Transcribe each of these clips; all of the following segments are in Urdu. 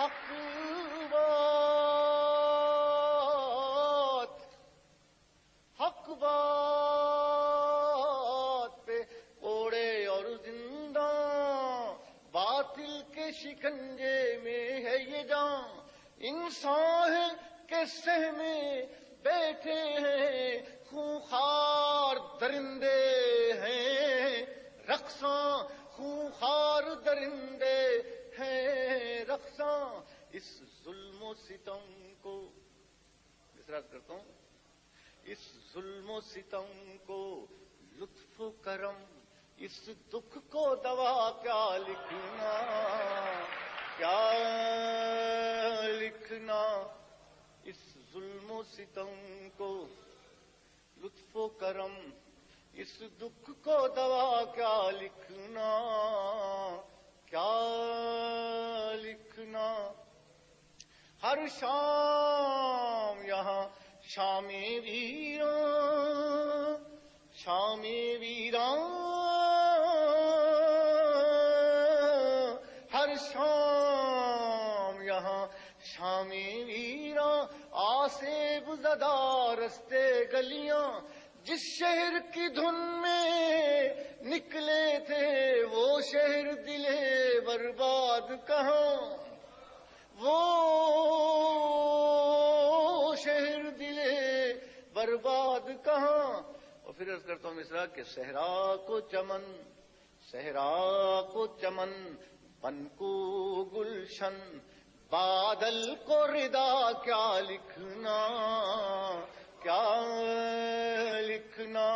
حق بات، حق بات پہ کوڑے اور زندہ، باطل کے شکنجے میں ہے یہ جان، انسان ہے کہ سہمے بیٹھے ہیں خونخوار درندے ہیں، رقصاں خونخوار درندے ہیں رقصاں، اس ظلم و ستم کو مصرعت کرتا ہوں، اس ظلم و ستم کو لطف و کرم، اس دکھ کو دوا کیا لکھنا، کیا لکھنا، اس ظلم و ستم کو لطف و کرم، اس دکھ کو دوا کیا لکھنا، کیا لکھنا، ہر شام یہاں شام ویراں، شام ویراں، ہر شام یہاں شام ویراں، آسیب زدہ رستے گلیاں، جس شہر کی دھن میں نکلے تھے وہ شہر دلے برباد کہاں، وہ شہر دلے برباد کہاں۔ اور پھر عرض کرتا ہوں مصرع کہ صحرا کو چمن، صحرا کو چمن، بن کو گلشن، بادل کو ردا کیا لکھنا، کیا لکھنا،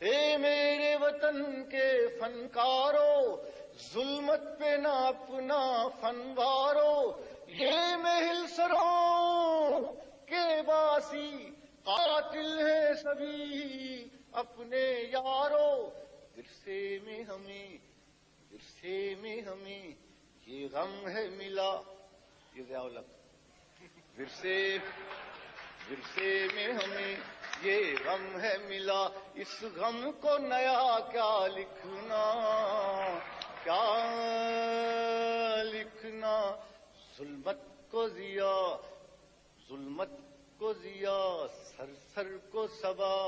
اے میرے وطن کے فنکارو، ظلمت پہ نہ اپنا فن وارو، یہ محل سروں کے باسی قاتل ہے سبھی اپنے یارو، ورثے میں ہمیں، ورثے میں ہمیں یہ غم ہے ملا، یہ ضیاء الحق، ورثے میں ہمیں یہ غم ہے ملا، اس غم کو نیا کیا لکھنا، کیا لکھنا، ظلمت کو ضیا، ظلمت کو ضیا، سر سر کو صبا،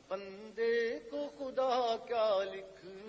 بندے کو خدا کیا لکھنا۔